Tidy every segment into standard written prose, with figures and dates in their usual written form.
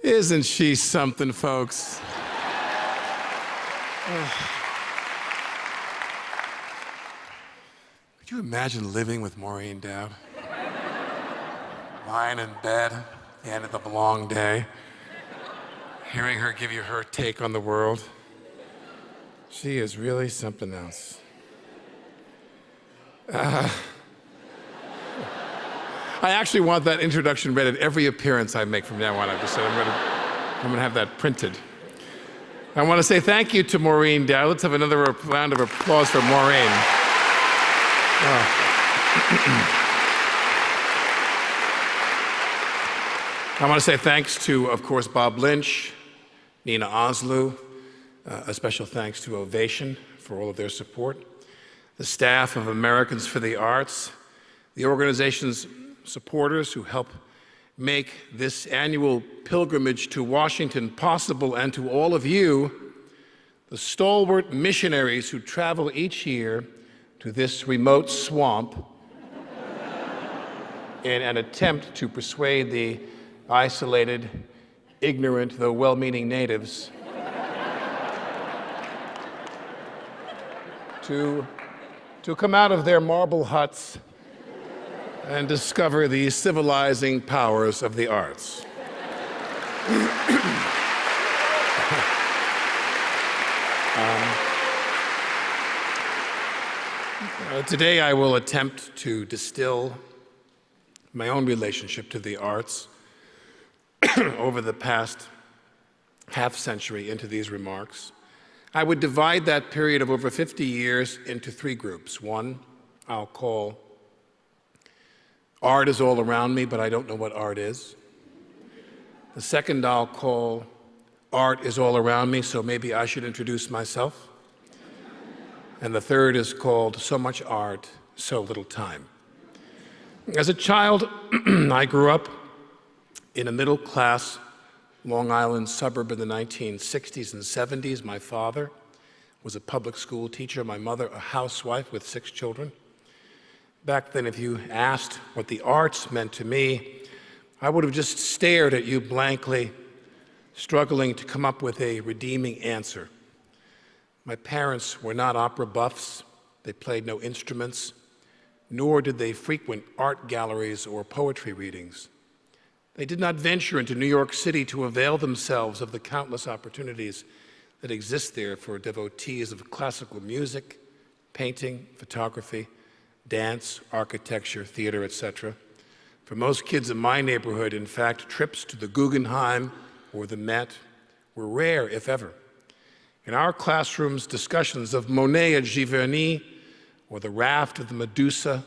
Isn't she something, folks? Could you imagine living with Maureen Dowd? Lying in bed at the end of the long day, hearing her give you her take on the world. She is really something else. I actually want that introduction read at every appearance I make from now on. I've decided I'm gonna have that printed. I want to say thank you to Maureen Dowd. Let's have another round of applause for Maureen. I want to say thanks to, of course, Bob Lynch, Nina Oslu, a special thanks to Ovation for all of their support, the staff of Americans for the Arts, the organization's supporters who help make this annual pilgrimage to Washington possible, and to all of you, the stalwart missionaries who travel each year to this remote swamp in an attempt to persuade the isolated, ignorant, though well-meaning natives to come out of their marble huts and discover the civilizing powers of the arts. Today I will attempt to distill my own relationship to the arts over the past half-century into these remarks. I would divide that period of over 50 years into three groups. One, I'll call Art is All Around Me, but I don't know what art is. The second I'll call Art is All Around Me, so maybe I should introduce myself. And the third is called So Much Art, So Little Time. As a child, I grew up in a middle-class Long Island suburb in the 1960s and 70s. My father was a public school teacher, my mother a housewife with 6 children. Back then, if you asked what the arts meant to me, I would have just stared at you blankly, struggling to come up with a redeeming answer. My parents were not opera buffs. They played no instruments, nor did they frequent art galleries or poetry readings. They did not venture into New York City to avail themselves of the countless opportunities that exist there for devotees of classical music, painting, photography, dance, architecture, theater, etc. For most kids in my neighborhood, in fact, trips to the Guggenheim or the Met were rare, if ever. In our classrooms, discussions of Monet at Giverny, or the Raft of the Medusa,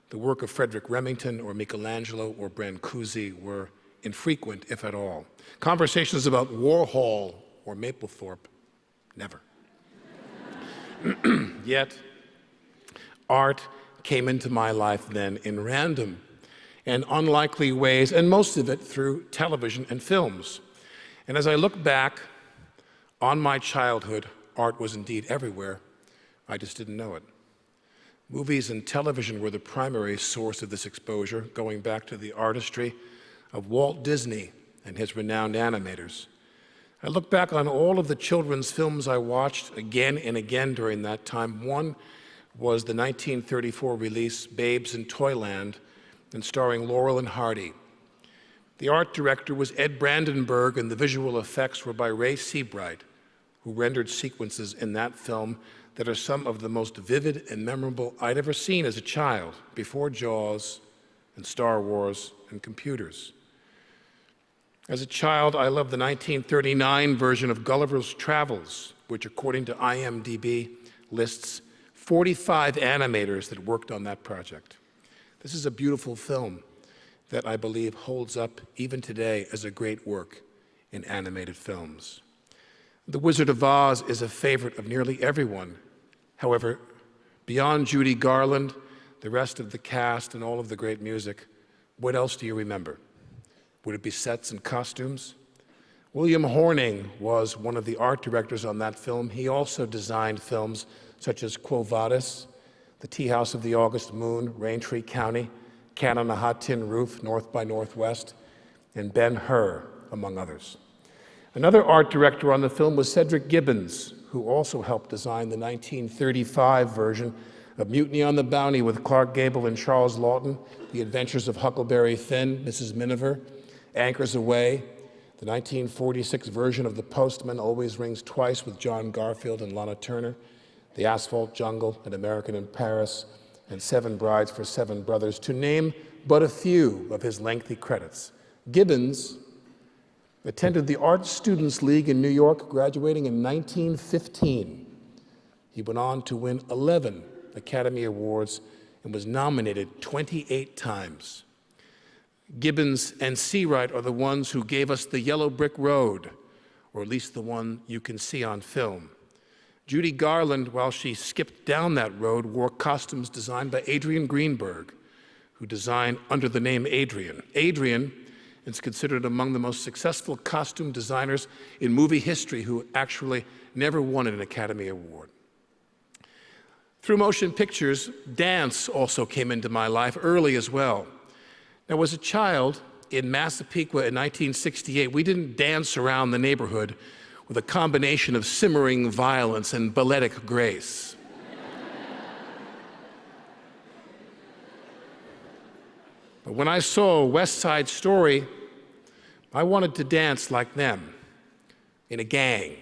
the work of Frederick Remington or Michelangelo or Brancusi, were infrequent, if at all. Conversations about Warhol or Mapplethorpe, never. Yet, art came into my life then in random and unlikely ways, and most of it through television and films. And as I look back on my childhood, art was indeed everywhere. I just didn't know it. Movies and television were the primary source of this exposure, going back to the artistry of Walt Disney and his renowned animators. I look back on all of the children's films I watched again and again during that time. One was the 1934 release Babes in Toyland, and starring Laurel and Hardy. The art director was Ed Brandenburg, and the visual effects were by Ray Seabright, who rendered sequences in that film that are some of the most vivid and memorable I'd ever seen as a child, before Jaws and Star Wars and computers. As a child, I loved the 1939 version of Gulliver's Travels, which, according to IMDb, lists 45 animators that worked on that project. This is a beautiful film that I believe holds up even today as a great work in animated films. The Wizard of Oz is a favorite of nearly everyone. However, beyond Judy Garland, the rest of the cast, and all of the great music, what else do you remember? Would it be sets and costumes? William Horning was one of the art directors on that film. He also designed films such as Quo Vadis, The Tea House of the August Moon, Raintree County, Cat on a Hot Tin Roof, North by Northwest, and Ben-Hur, among others. Another art director on the film was Cedric Gibbons, who also helped design the 1935 version of Mutiny on the Bounty with Clark Gable and Charles Lawton, The Adventures of Huckleberry Finn, Mrs. Miniver, Anchors Aweigh, the 1946 version of The Postman Always Rings Twice with John Garfield and Lana Turner, The Asphalt Jungle, An American in Paris, and Seven Brides for Seven Brothers, to name but a few of his lengthy credits. Gibbons attended the Art Students League in New York, graduating in 1915. He went on to win 11 Academy Awards and was nominated 28 times. Gibbons and Seawright are the ones who gave us the Yellow Brick Road, or at least the one you can see on film. Judy Garland, while she skipped down that road, wore costumes designed by Adrian Greenberg, who designed under the name Adrian. Adrian is considered among the most successful costume designers in movie history who actually never won an Academy Award. Through motion pictures, dance also came into my life early as well. Now, as a child in Massapequa in 1968, we didn't dance around the neighborhood with a combination of simmering violence and balletic grace. But when I saw West Side Story, I wanted to dance like them, in a gang.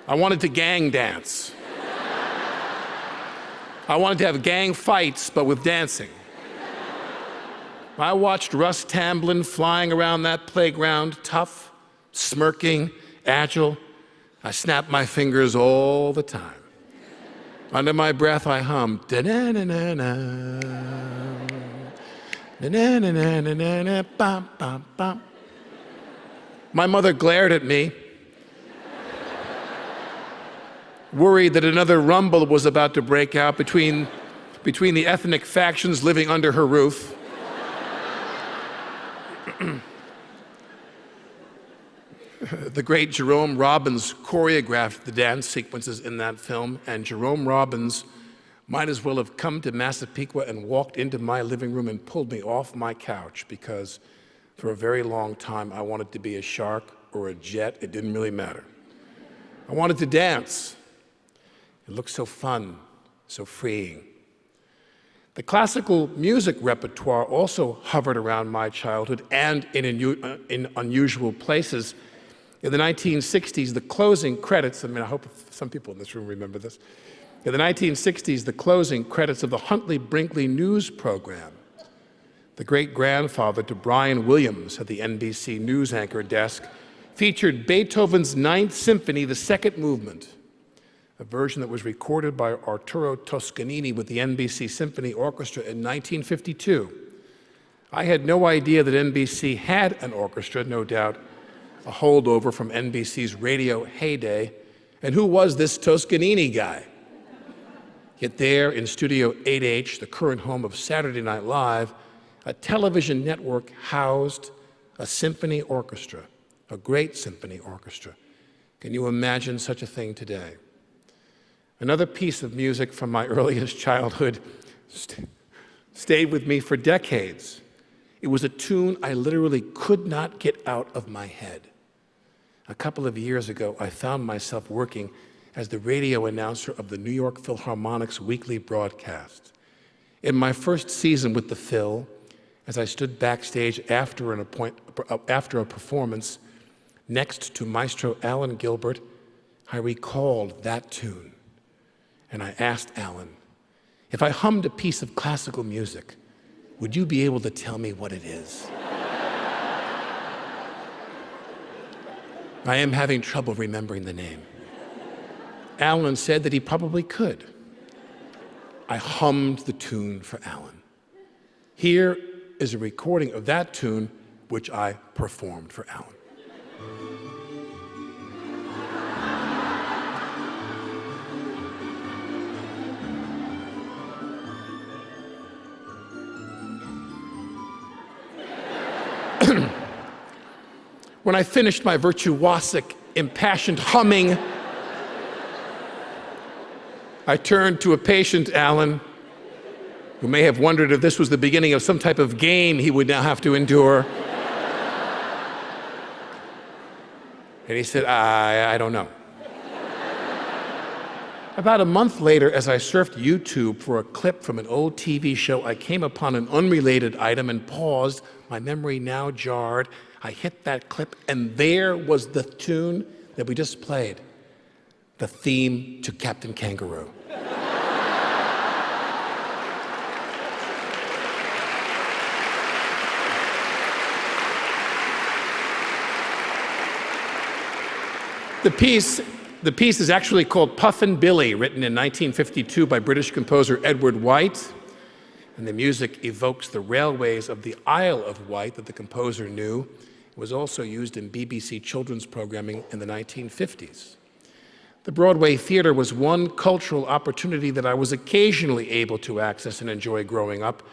I wanted to gang dance. I wanted to have gang fights, but with dancing. I watched Russ Tamblyn flying around that playground, tough, smirking, agile. I snapped my fingers all the time. Under my breath, I hummed, da-na-na-na-na, da-na-na-na-na-na, bum, bum, bum. My mother glared at me, worried that another rumble was about to break out between the ethnic factions living under her roof. The great Jerome Robbins choreographed the dance sequences in that film, and Jerome Robbins might as well have come to Massapequa and walked into my living room and pulled me off my couch, because for a very long time I wanted to be a shark or a jet. It didn't really matter. I wanted to dance. It looked so fun, so freeing. The classical music repertoire also hovered around my childhood, and in unusual places. In the 1960s, the closing credits, I hope some people in this room remember this. In the 1960s, the closing credits of the Huntley Brinkley News program, the great-grandfather to Brian Williams at the NBC news anchor desk, featured Beethoven's Ninth Symphony, the second movement, a version that was recorded by Arturo Toscanini with the NBC Symphony Orchestra in 1952. I had no idea that NBC had an orchestra, no doubt a holdover from NBC's radio heyday. And who was this Toscanini guy? Yet there in Studio 8H, the current home of Saturday Night Live, a television network housed a symphony orchestra, a great symphony orchestra. Can you imagine such a thing today? Another piece of music from my earliest childhood stayed with me for decades. It was a tune I literally could not get out of my head. A couple of years ago, I found myself working as the radio announcer of the New York Philharmonic's weekly broadcast. In my first season with the Phil, as I stood backstage after a performance next to Maestro Alan Gilbert, I recalled that tune. And I asked Alan, if I hummed a piece of classical music, would you be able to tell me what it is? I am having trouble remembering the name. Alan said that he probably could. I hummed the tune for Alan. Here is a recording of that tune which I performed for Alan. When I finished my virtuosic, impassioned humming, I turned to a patient Alan who may have wondered if this was the beginning of some type of game he would now have to endure. And he said, I don't know. About a month later, as I surfed YouTube for a clip from an old TV show, I came upon an unrelated item and paused. My memory now jarred. I hit that clip, and there was the tune that we just played, the theme to Captain Kangaroo. The piece is actually called Puffin' Billy, written in 1952 by British composer Edward White, and the music evokes the railways of the Isle of Wight that the composer knew. It was also used in BBC children's programming in the 1950s. The Broadway theater was one cultural opportunity that I was occasionally able to access and enjoy growing up,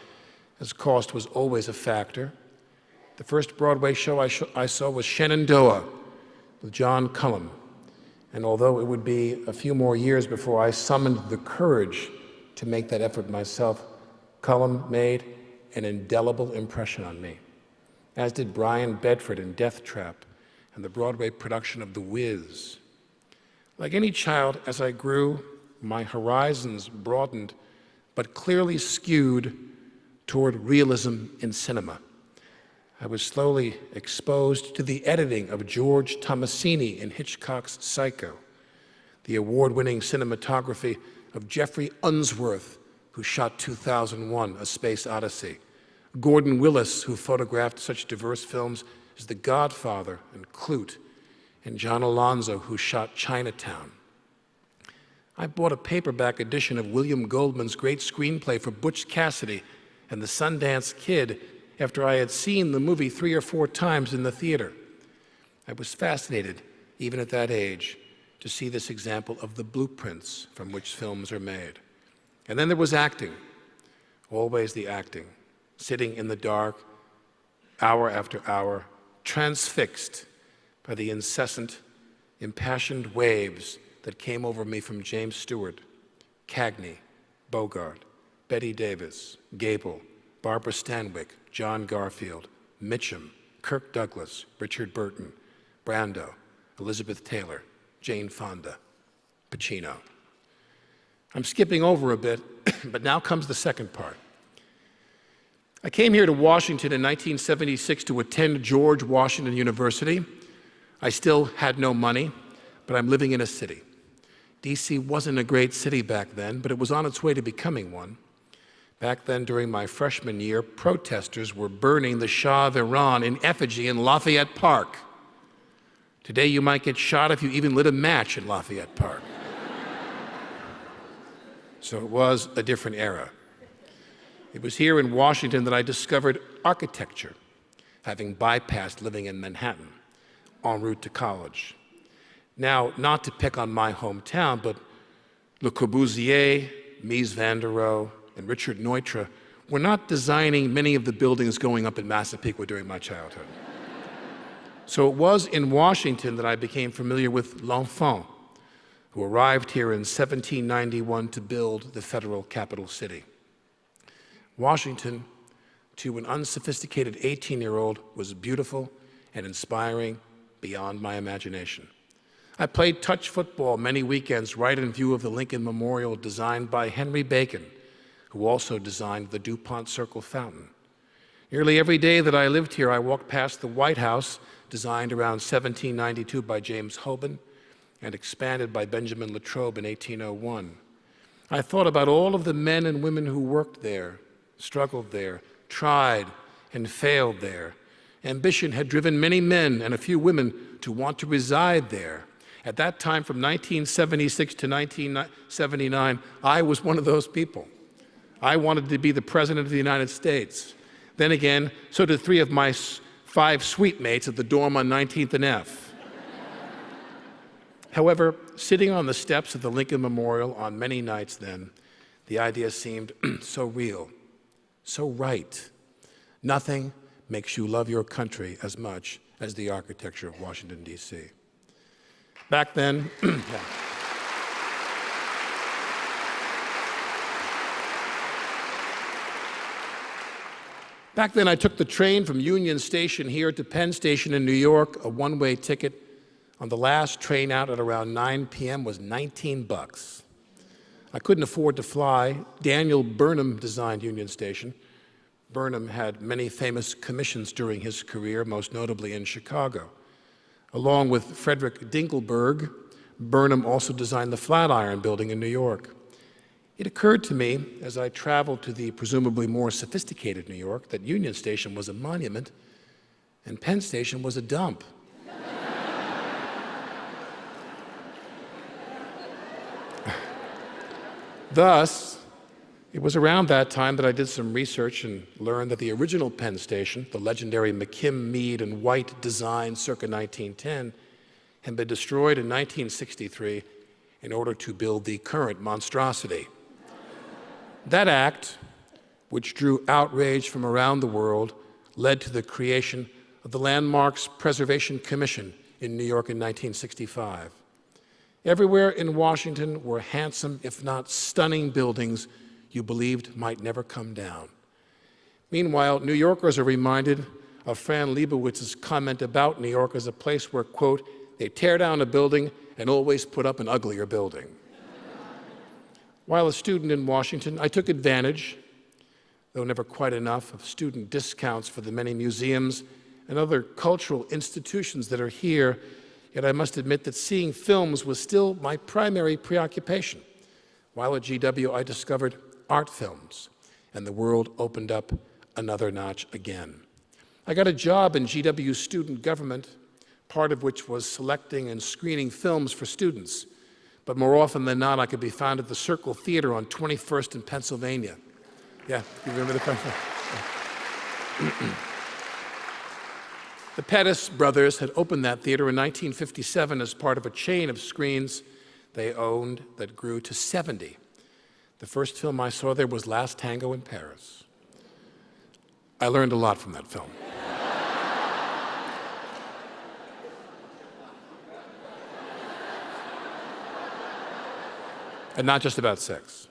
as cost was always a factor. The first Broadway show I saw was Shenandoah with John Cullum. And although it would be a few more years before I summoned the courage to make that effort myself, Cullum made an indelible impression on me, as did Brian Bedford in Death Trap and the Broadway production of The Wiz. Like any child, as I grew, my horizons broadened, but clearly skewed toward realism in cinema. I was slowly exposed to the editing of George Tomasini in Hitchcock's Psycho, the award-winning cinematography of Jeffrey Unsworth, who shot 2001: A Space Odyssey, Gordon Willis, who photographed such diverse films as The Godfather and Clute, and John Alonzo, who shot Chinatown. I bought a paperback edition of William Goldman's great screenplay for Butch Cassidy and the Sundance Kid after I had seen the movie 3 or 4 times in the theater. I was fascinated, even at that age, to see this example of the blueprints from which films are made. And then there was acting, always the acting, sitting in the dark, hour after hour, transfixed by the incessant, impassioned waves that came over me from James Stewart, Cagney, Bogart, Bette Davis, Gable, Barbara Stanwyck, John Garfield, Mitchum, Kirk Douglas, Richard Burton, Brando, Elizabeth Taylor, Jane Fonda, Pacino. I'm skipping over a bit, but now comes the second part. I came here to Washington in 1976 to attend George Washington University. I still had no money, but I'm living in a city. DC wasn't a great city back then, but it was on its way to becoming one. Back then, during my freshman year, protesters were burning the Shah of Iran in effigy in Lafayette Park. Today, you might get shot if you even lit a match in Lafayette Park. So it was a different era. It was here in Washington that I discovered architecture, having bypassed living in Manhattan, en route to college. Now, not to pick on my hometown, but Le Corbusier, Mies van der Rohe, and Richard Neutra were not designing many of the buildings going up in Massapequa during my childhood. So it was in Washington that I became familiar with L'Enfant, who arrived here in 1791 to build the federal capital city. Washington, to an unsophisticated 18-year-old, was beautiful and inspiring beyond my imagination. I played touch football many weekends right in view of the Lincoln Memorial designed by Henry Bacon, who also designed the DuPont Circle fountain. Nearly every day that I lived here, I walked past the White House, designed around 1792 by James Hoban and expanded by Benjamin Latrobe in 1801. I thought about all of the men and women who worked there, struggled there, tried and failed there. Ambition had driven many men and a few women to want to reside there. At that time, from 1976 to 1979, I was one of those people. I wanted to be the President of the United States. Then again, so did 3 of my 5 suite mates at the dorm on 19th and F. However, sitting on the steps of the Lincoln Memorial on many nights then, the idea seemed so real, so right. Nothing makes you love your country as much as the architecture of Washington, D.C. Back then, Back then, I took the train from Union Station here to Penn Station in New York. A one-way ticket on the last train out at around 9 p.m. was 19 bucks. I couldn't afford to fly. Daniel Burnham designed Union Station. Burnham had many famous commissions during his career, most notably in Chicago. Along with Frederick Dinkelberg, Burnham also designed the Flatiron Building in New York. It occurred to me, as I traveled to the presumably more sophisticated New York, that Union Station was a monument and Penn Station was a dump. Thus, it was around that time that I did some research and learned that the original Penn Station, the legendary McKim, Mead, and White design circa 1910, had been destroyed in 1963 in order to build the current monstrosity. That act, which drew outrage from around the world, led to the creation of the Landmarks Preservation Commission in New York in 1965. Everywhere in Washington were handsome, if not stunning, buildings you believed might never come down. Meanwhile, New Yorkers are reminded of Fran Lebowitz's comment about New York as a place where, quote, they tear down a building and always put up an uglier building. While a student in Washington, I took advantage, though never quite enough, of student discounts for the many museums and other cultural institutions that are here. Yet I must admit that seeing films was still my primary preoccupation. While at GW, I discovered art films, and the world opened up another notch again. I got a job in GW's student government, part of which was selecting and screening films for students. But more often than not, I could be found at the Circle Theater on 21st and Pennsylvania. Yeah, you remember the question? The Pettis brothers had opened that theater in 1957 as part of a chain of screens they owned that grew to 70. The first film I saw there was Last Tango in Paris. I learned a lot from that film. And not just about sex.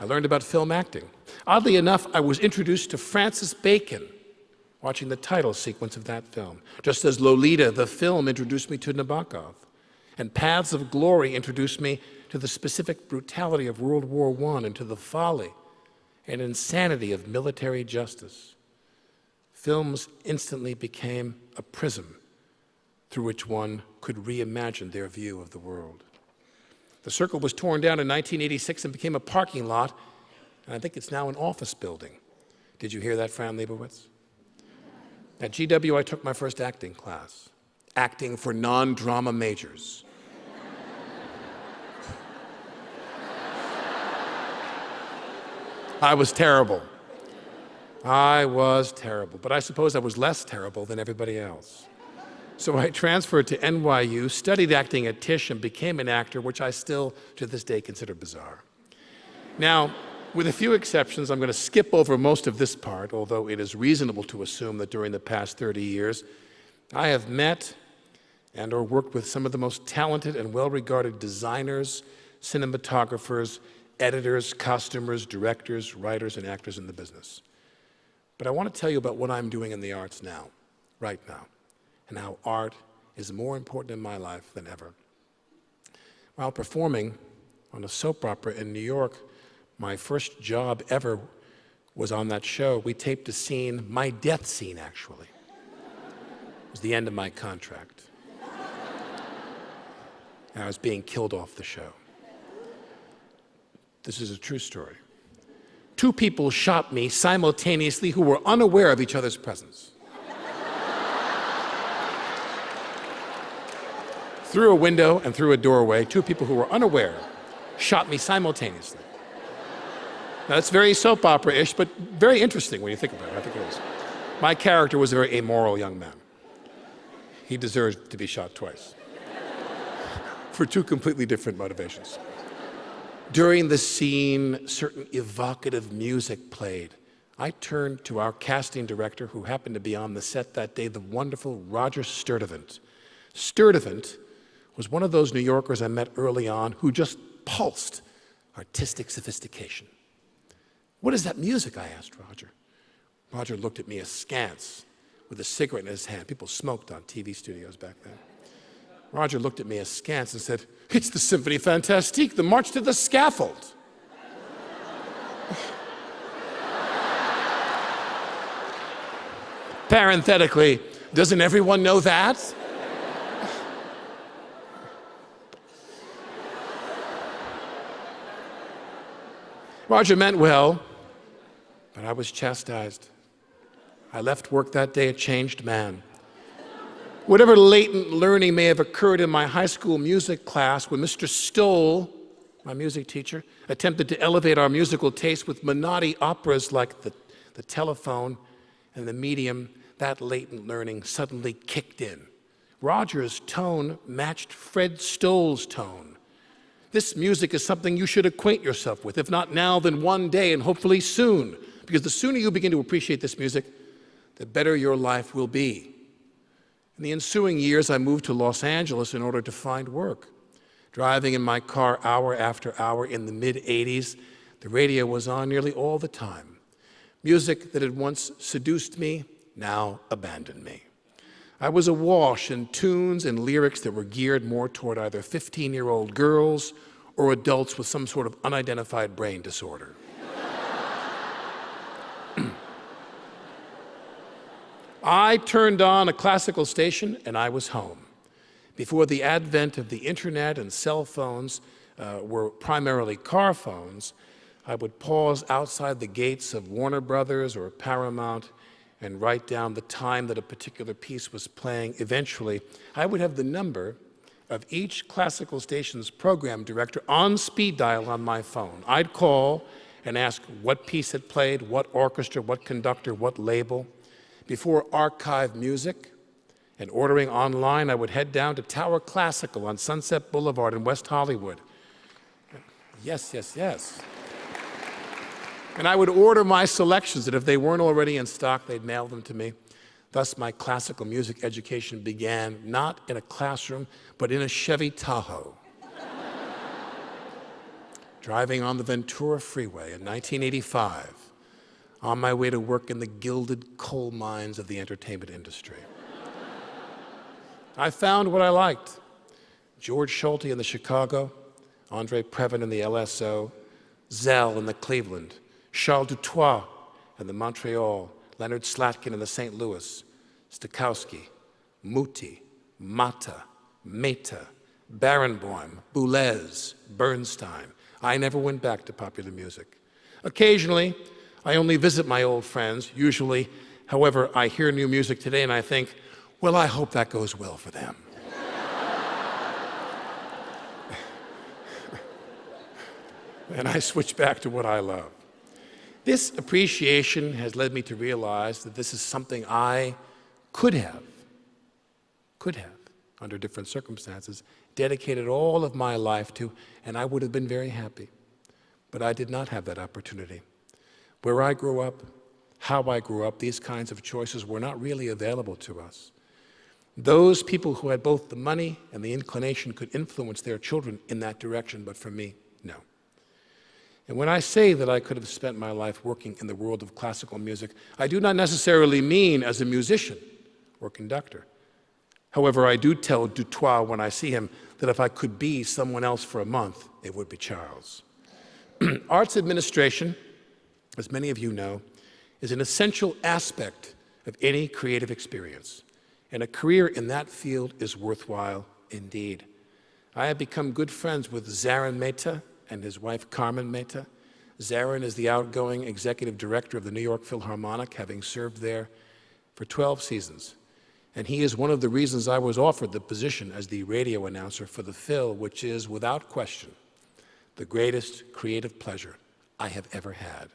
I learned about film acting. Oddly enough, I was introduced to Francis Bacon watching the title sequence of that film, just as Lolita, the film, introduced me to Nabokov, and Paths of Glory introduced me to the specific brutality of World War I and to the folly and insanity of military justice. Films instantly became a prism through which one could reimagine their view of the world. The Circle was torn down in 1986 and became a parking lot, and I think it's now an office building. Did you hear that, Fran Lebowitz? At GW, I took my first acting class, acting for non-drama majors. I was terrible. I was terrible, but I suppose I was less terrible than everybody else. So I transferred to NYU, studied acting at Tisch, and became an actor, which I still, to this day, consider bizarre. Now, with a few exceptions, I'm going to skip over most of this part, although it is reasonable to assume that during the past 30 years, I have met and or worked with some of the most talented and well-regarded designers, cinematographers, editors, costumers, directors, writers, and actors in the business. But I want to tell you about what I'm doing in the arts now, right now, and how art is more important in my life than ever. While performing on a soap opera in New York, my first job ever was on that show. We taped a scene, my death scene, actually. It was the end of my contract. And I was being killed off the show. This is a true story. 2 people shot me simultaneously who were unaware of each other's presence. Through a window and through a doorway, 2 people who were unaware shot me simultaneously. Now, that's very soap opera-ish, but very interesting when you think about it. I think it is. My character was a very amoral young man. He deserved to be shot twice for 2 completely different motivations. During the scene, certain evocative music played. I turned to our casting director, who happened to be on the set that day, the wonderful Roger Sturdivant. Sturdivant was one of those New Yorkers I met early on who just pulsed artistic sophistication. "What is that music?" I asked Roger. Roger looked at me askance with a cigarette in his hand. People smoked on TV studios back then. Roger looked at me askance and said, "It's the Symphonie Fantastique, the March to the Scaffold." Parenthetically, doesn't everyone know that? Roger meant well, but I was chastised. I left work that day a changed man. Whatever latent learning may have occurred in my high school music class when Mr. Stoll, my music teacher, attempted to elevate our musical taste with Menotti operas like the Telephone and The Medium, that latent learning suddenly kicked in. Roger's tone matched Fred Stoll's tone. This music is something you should acquaint yourself with, if not now, then one day, and hopefully soon. Because the sooner you begin to appreciate this music, the better your life will be. In the ensuing years, I moved to Los Angeles in order to find work. Driving in my car hour after hour in the mid-'80s, the radio was on nearly all the time. Music that had once seduced me now abandoned me. I was awash in tunes and lyrics that were geared more toward either 15-year-old girls or adults with some sort of unidentified brain disorder. I turned on a classical station and I was home. Before the advent of the internet and cell phones were primarily car phones, I would pause outside the gates of Warner Brothers or Paramount and write down the time that a particular piece was playing. Eventually, I would have the number of each classical station's program director on speed dial on my phone. I'd call and ask what piece had played, what orchestra, what conductor, what label. Before archive music and ordering online, I would head down to Tower Classical on Sunset Boulevard in West Hollywood. Yes, yes, yes. And I would order my selections, and if they weren't already in stock, they'd mail them to me. Thus, my classical music education began not in a classroom, but in a Chevy Tahoe. Driving on the Ventura Freeway in 1985, on my way to work in the gilded coal mines of the entertainment industry. I found what I liked. George Schulte in the Chicago, Andre Previn in the LSO, Zell in the Cleveland, Charles Dutoit in the Montreal, Leonard Slatkin in the St. Louis, Stokowski, Muti, Mata, Mehta, Barenboim, Boulez, Burnstein. I never went back to popular music. Occasionally, I only visit my old friends. Usually, however, I hear new music today and I think, well, I hope that goes well for them. And I switch back to what I love. This appreciation has led me to realize that this is something I could have, under different circumstances, dedicated all of my life to, and I would have been very happy. But I did not have that opportunity. Where I grew up, how I grew up, these kinds of choices were not really available to us. Those people who had both the money and the inclination could influence their children in that direction, but for me, no. And when I say that I could have spent my life working in the world of classical music, I do not necessarily mean as a musician or conductor. However, I do tell Dutoit when I see him that if I could be someone else for a month, it would be Charles. Arts administration, as many of you know, is an essential aspect of any creative experience, and a career in that field is worthwhile indeed. I have become good friends with Zarin Mehta and his wife Carmen Mehta. Zarin is the outgoing executive director of the New York Philharmonic, having served there for 12 seasons. And he is one of the reasons I was offered the position as the radio announcer for the Phil, which is, without question, the greatest creative pleasure I have ever had.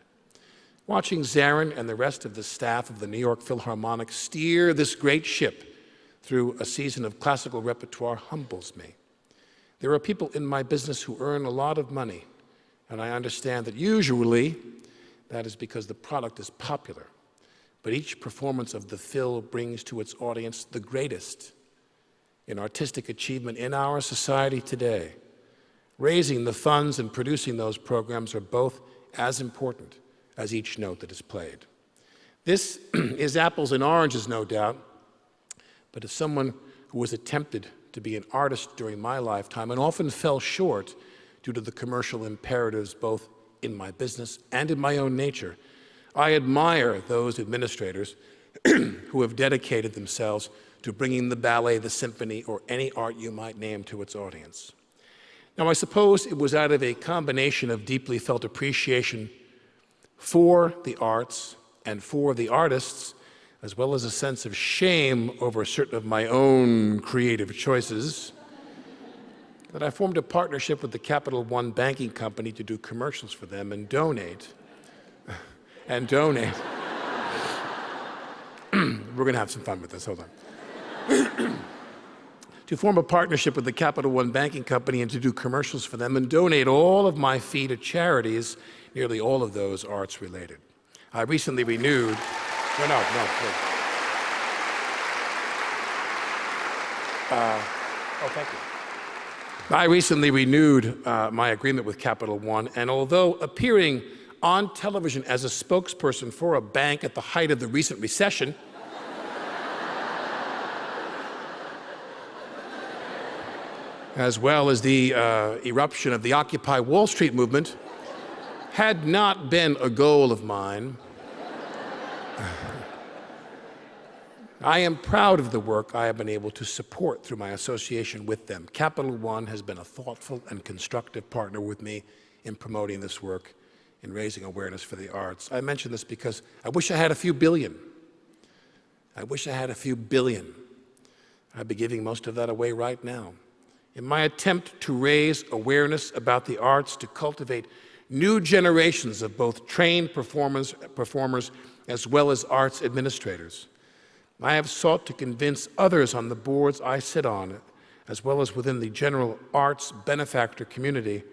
Watching Zarin and the rest of the staff of the New York Philharmonic steer this great ship through a season of classical repertoire humbles me. There are people in my business who earn a lot of money, and I understand that usually that is because the product is popular. But each performance of the Phil brings to its audience the greatest in artistic achievement in our society today. Raising the funds and producing those programs are both as important as each note that is played. This is apples and oranges, no doubt, but as someone who was attempted to be an artist during my lifetime and often fell short due to the commercial imperatives both in my business and in my own nature, I admire those administrators who have dedicated themselves to bringing the ballet, the symphony, or any art you might name to its audience. Now, I suppose it was out of a combination of deeply felt appreciation for the arts and for the artists, as well as a sense of shame over certain of my own creative choices, that I formed a partnership with the Capital One banking company to do commercials for them and donate. We're going to have some fun with this, hold on. To form a partnership with the Capital One banking company and to do commercials for them and donate all of my fee to charities, nearly all of those arts related. I recently renewed, please. Thank you. I recently renewed my agreement with Capital One, and although appearing on television as a spokesperson for a bank at the height of the recent recession, as well as the eruption of the Occupy Wall Street movement, had not been a goal of mine, I am proud of the work I have been able to support through my association with them. Capital One has been a thoughtful and constructive partner with me in promoting this work, in raising awareness for the arts. I mention this because I wish I had a few billion. I wish I had a few billion. I'd be giving most of that away right now. In my attempt to raise awareness about the arts, to cultivate new generations of both trained performers as well as arts administrators, I have sought to convince others on the boards I sit on, as well as within the general arts benefactor community,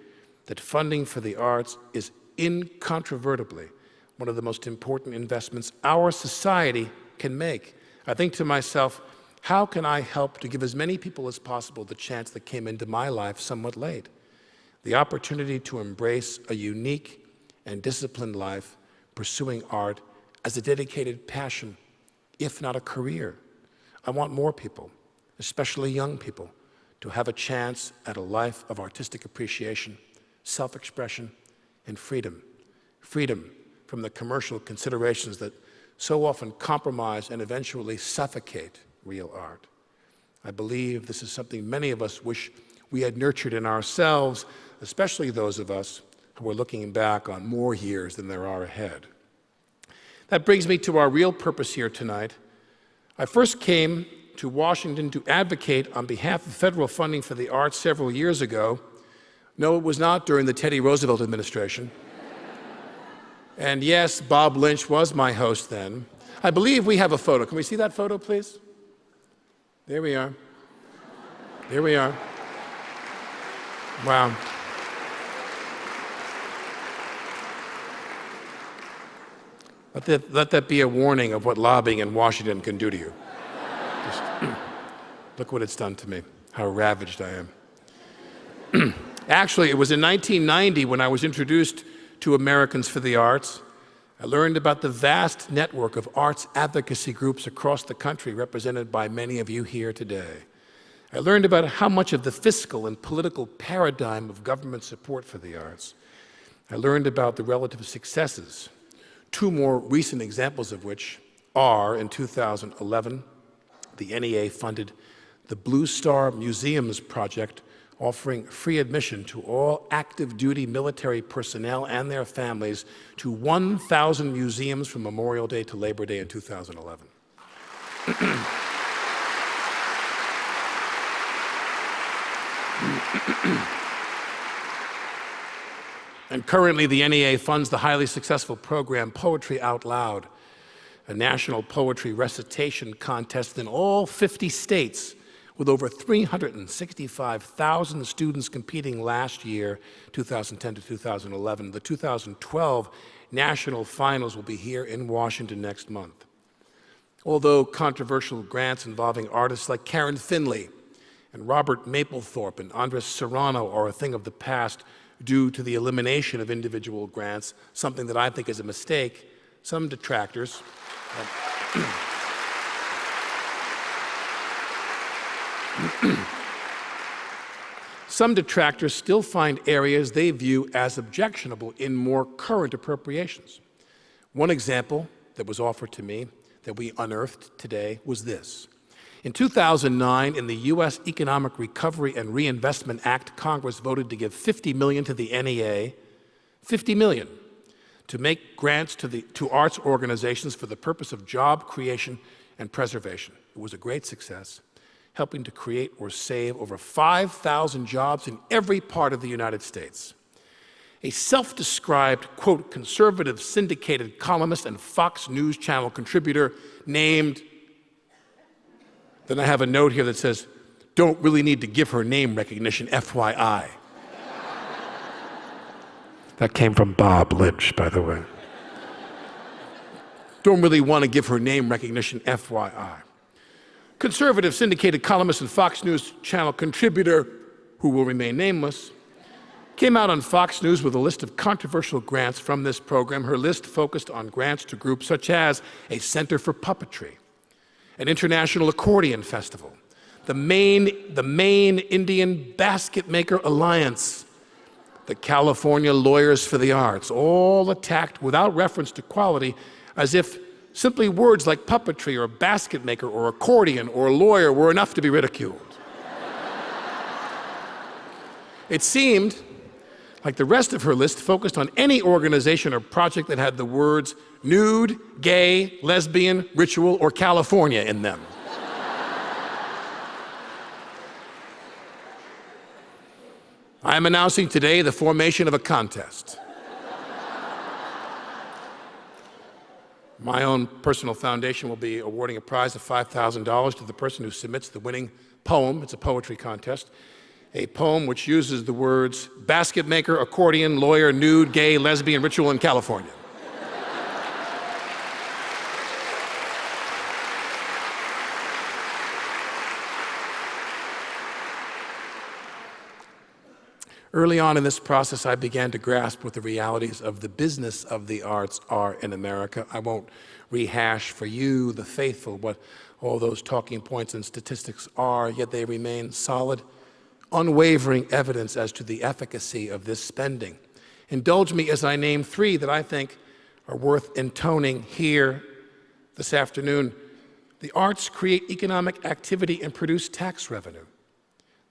that funding for the arts is incontrovertibly one of the most important investments our society can make. I think to myself, how can I help to give as many people as possible the chance that came into my life somewhat late? The opportunity to embrace a unique and disciplined life, pursuing art as a dedicated passion, if not a career. I want more people, especially young people, to have a chance at a life of artistic appreciation, self-expression, and freedom. Freedom from the commercial considerations that so often compromise and eventually suffocate real art. I believe this is something many of us wish we had nurtured in ourselves, especially those of us who are looking back on more years than there are ahead. That brings me to our real purpose here tonight. I first came to Washington to advocate on behalf of federal funding for the arts several years ago. No, it was not during the Teddy Roosevelt administration. And yes, Bob Lynch was my host then. I believe we have a photo. Can we see that photo, please? There we are. There we are. Wow. Let that be a warning of what lobbying in Washington can do to you. Just, look what it's done to me, how ravaged I am. Actually, it was in 1990 when I was introduced to Americans for the Arts. I learned about the vast network of arts advocacy groups across the country represented by many of you here today. I learned about how much of the fiscal and political paradigm of government support for the arts. I learned about the relative successes, two more recent examples of which are, in 2011, the NEA funded the Blue Star Museums project, offering free admission to all active duty military personnel and their families to 1,000 museums from Memorial Day to Labor Day in 2011. And currently, the NEA funds the highly successful program Poetry Out Loud, a national poetry recitation contest in all 50 states, with over 365,000 students competing last year, 2010 to 2011. The 2012 national finals will be here in Washington next month. Although controversial grants involving artists like Karen Finley and Robert Mapplethorpe and Andres Serrano are a thing of the past due to the elimination of individual grants, something that I think is a mistake, some detractors Some detractors still find areas they view as objectionable in more current appropriations. One example that was offered to me that we unearthed today was this. In 2009, in the U.S. Economic Recovery and Reinvestment Act, Congress voted to give $50 million to the NEA, $50 million, to make grants to arts organizations for the purpose of job creation and preservation. It was a great success, helping to create or save over 5,000 jobs in every part of the United States. A self-described, quote, conservative syndicated columnist and Fox News Channel contributor named, then I have a note here that says, don't really need to give her name recognition, FYI. That came from Bob Lynch, by the way. Don't really want to give her name recognition, FYI. Conservative syndicated columnist and Fox News Channel contributor, who will remain nameless, came out on Fox News with a list of controversial grants from this program. Her list focused on grants to groups such as a Center for Puppetry, an International Accordion Festival, the Maine Indian Basket Maker Alliance, the California Lawyers for the Arts, all attacked without reference to quality, as if simply words like puppetry or basket maker or accordion or lawyer were enough to be ridiculed. It seemed like the rest of her list focused on any organization or project that had the words nude, gay, lesbian, ritual, or California in them. I am announcing today the formation of a contest. My own personal foundation will be awarding a prize of $5,000 to the person who submits the winning poem. It's a poetry contest. A poem which uses the words basket maker, accordion, lawyer, nude, gay, lesbian, ritual in California. Early on in this process, I began to grasp what the realities of the business of the arts are in America. I won't rehash for you, the faithful, what all those talking points and statistics are, yet they remain solid, unwavering evidence as to the efficacy of this spending. Indulge me as I name three that I think are worth intoning here this afternoon. The arts create economic activity and produce tax revenue.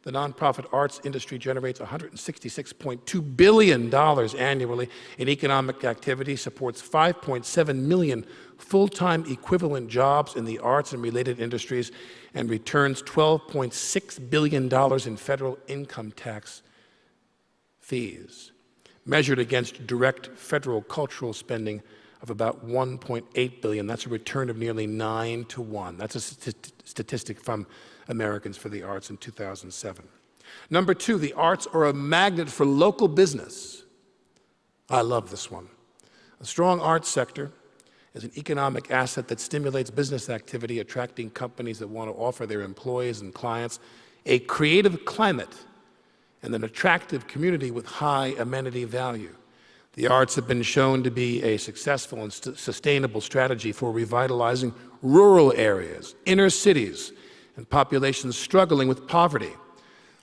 The nonprofit arts industry generates $166.2 billion annually in economic activity, supports 5.7 million full-time equivalent jobs in the arts and related industries, and returns $12.6 billion in federal income tax fees, measured against direct federal cultural spending of about $1.8 billion. That's a return of nearly 9 to 1. That's a statistic from Americans for the Arts in 2007. Number two, the arts are a magnet for local business. I love this one. A strong arts sector is an economic asset that stimulates business activity, attracting companies that want to offer their employees and clients a creative climate and an attractive community with high amenity value. The arts have been shown to be a successful and sustainable strategy for revitalizing rural areas, inner cities, and populations struggling with poverty.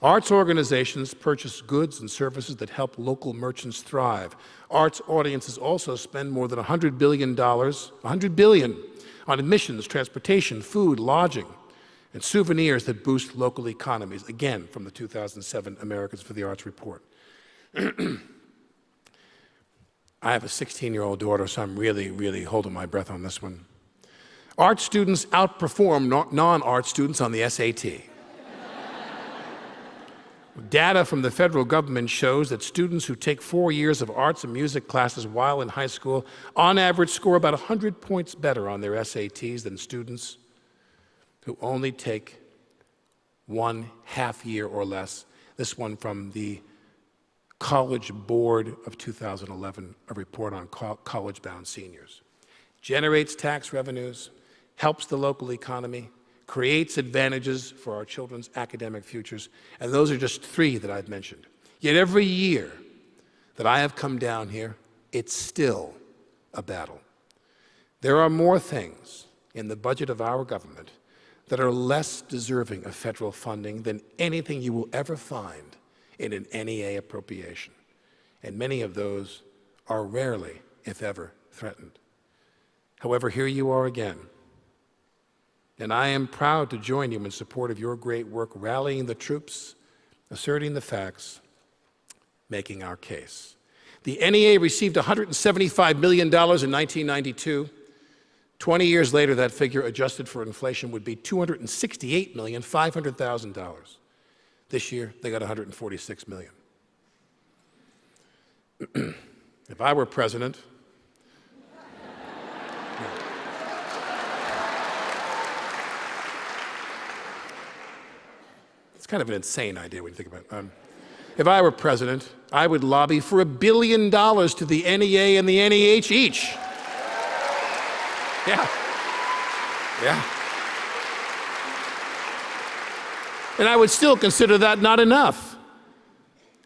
Arts organizations purchase goods and services that help local merchants thrive. Arts audiences also spend more than $100 billion on admissions, transportation, food, lodging, and souvenirs that boost local economies, again, from the 2007 Americans for the Arts report. I have a 16-year-old daughter, so I'm really holding my breath on this one. Art students outperform non-art students on the SAT. Data from the federal government shows that students who take 4 years of arts and music classes while in high school, on average, score about 100 points better on their SATs than students who only take 1.5 year or less. This one from the College Board of 2011, a report on college-bound seniors. Generates tax revenues, helps the local economy, creates advantages for our children's academic futures, and those are just three that I've mentioned. Yet every year that I have come down here, it's still a battle. There are more things in the budget of our government that are less deserving of federal funding than anything you will ever find in an NEA appropriation. And many of those are rarely, if ever, threatened. However, here you are again. And I am proud to join you in support of your great work, rallying the troops, asserting the facts, making our case. The NEA received $175 million in 1992. 20 years later, that figure, adjusted for inflation, would be $268,500,000. This year, they got $146 million. If I were president, it's kind of an insane idea when you think about it. If I were president, I would lobby for $1 billion to the NEA and the NEH each. Yeah. And I would still consider that not enough.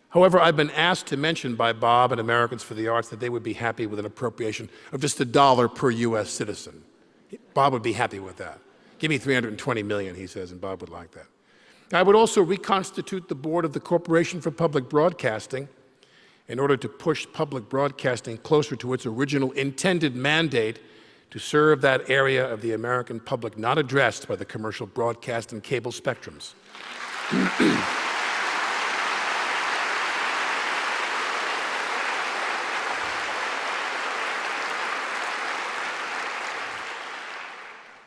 However, I've been asked to mention by Bob and Americans for the Arts that they would be happy with an appropriation of just $1 per US citizen. Bob would be happy with that. Give me $320 million, he says, and Bob would like that. I would also reconstitute the board of the Corporation for Public Broadcasting in order to push public broadcasting closer to its original intended mandate to serve that area of the American public not addressed by the commercial broadcast and cable spectrums.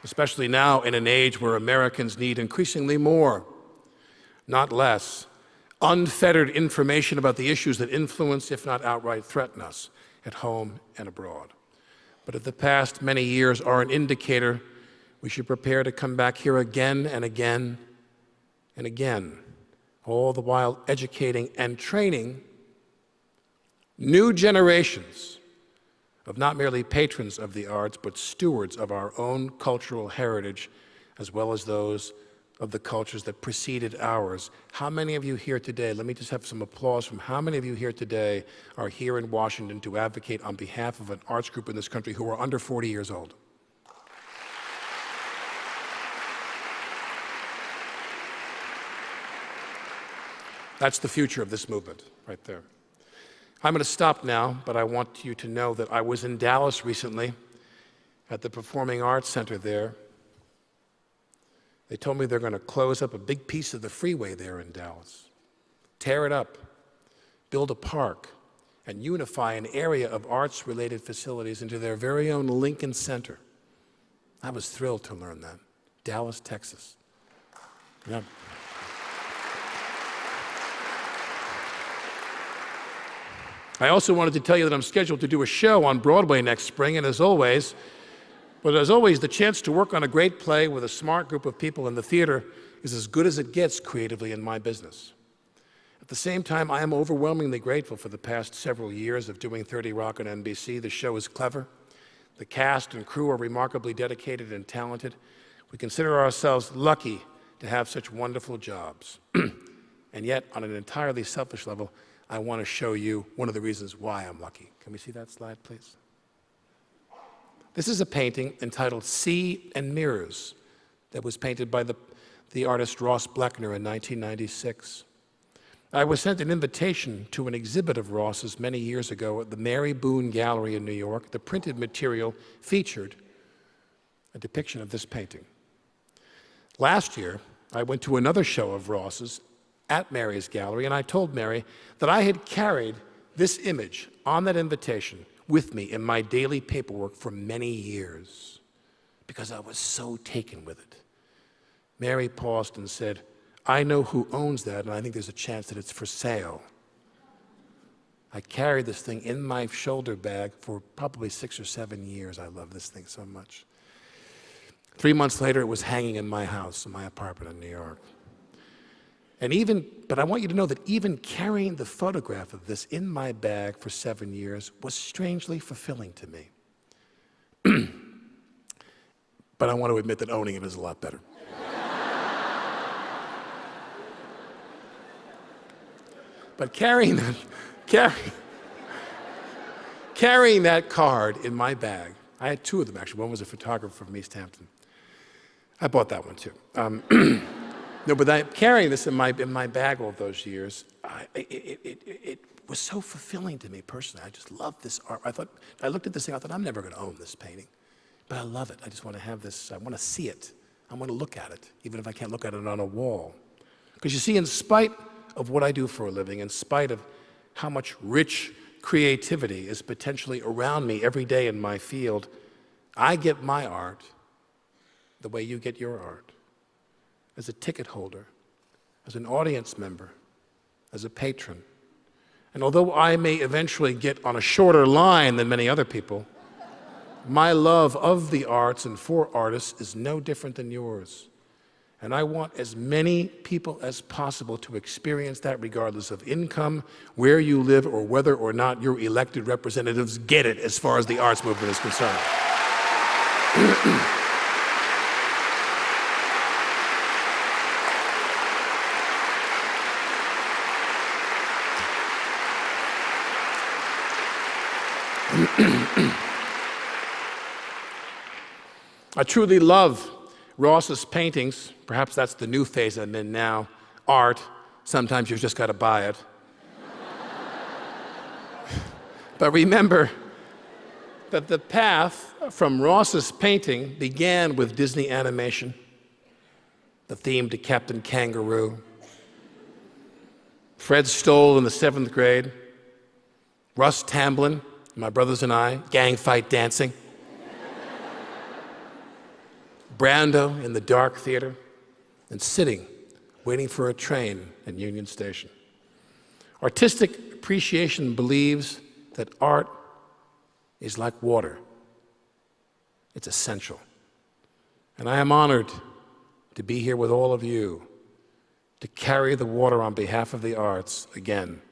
Especially now in an age where Americans need increasingly more, not less, unfettered information about the issues that influence, if not outright threaten us, at home and abroad. But if the past many years are an indicator, we should prepare to come back here again and again and again, all the while educating and training new generations of not merely patrons of the arts, but stewards of our own cultural heritage, as well as those of the cultures that preceded ours. How many of you here today, let me just have some applause from how many of you here today are here in Washington to advocate on behalf of an arts group in this country who are under 40 years old? That's the future of this movement, right there. I'm going to stop now, but I want you to know that I was in Dallas recently at the Performing Arts Center there. They told me they're going to close up a big piece of the freeway there in Dallas, tear it up, build a park, and unify an area of arts-related facilities into their very own Lincoln Center. I was thrilled to learn that. Dallas, Texas. Yeah. I also wanted to tell you that I'm scheduled to do a show on Broadway next spring, and as always, the chance to work on a great play with a smart group of people in the theater is as good as it gets creatively in my business. At the same time, I am overwhelmingly grateful for the past several years of doing 30 Rock on NBC. The show is clever. The cast and crew are remarkably dedicated and talented. We consider ourselves lucky to have such wonderful jobs. And yet, on an entirely selfish level, I want to show you one of the reasons why I'm lucky. Can we see that slide, please? This is a painting entitled Sea and Mirrors that was painted by the artist Ross Bleckner in 1996. I was sent an invitation to an exhibit of Ross's many years ago at the Mary Boone Gallery in New York. The printed material featured a depiction of this painting. Last year, I went to another show of Ross's at Mary's gallery, and I told Mary that I had carried this image on that invitation with me in my daily paperwork for many years because I was so taken with it. Mary paused and said, "I know who owns that, and I think there's a chance that it's for sale." I carried this thing in my shoulder bag for probably 6 or 7 years. I love this thing so much. 3 months later, it was hanging in my house, in my apartment in New York. But I want you to know that even carrying the photograph of this in my bag for 7 years was strangely fulfilling to me. But I want to admit that owning it is a lot better. But carrying that card in my bag I had two of them, actually. One was a photographer from East Hampton. I bought that one, too. No, but carrying this in my bag all those years, it was so fulfilling to me personally. I just loved this art. I looked at this thing, I thought, I'm never going to own this painting. But I love it. I just want to have this, I want to see it. I want to look at it, even if I can't look at it on a wall. Because you see, in spite of what I do for a living, in spite of how much rich creativity is potentially around me every day in my field, I get my art the way you get your art. As a ticket holder, as an audience member, as a patron. And although I may eventually get on a shorter line than many other people, my love of the arts and for artists is no different than yours. And I want as many people as possible to experience that regardless of income, where you live, or whether or not your elected representatives get it as far as the arts movement is concerned. I truly love Ross's paintings. Perhaps that's the new phase I'm in now. Art, sometimes you've just got to buy it. But remember that the path from Ross's painting began with Disney animation, the theme to Captain Kangaroo, Fred Stoll in the 7th grade, Russ Tamblyn, my brothers and I, gang fight dancing, Brando in the dark theater, and sitting, waiting for a train in Union Station. Artistic appreciation believes that art is like water. It's essential. And I am honored to be here with all of you to carry the water on behalf of the arts again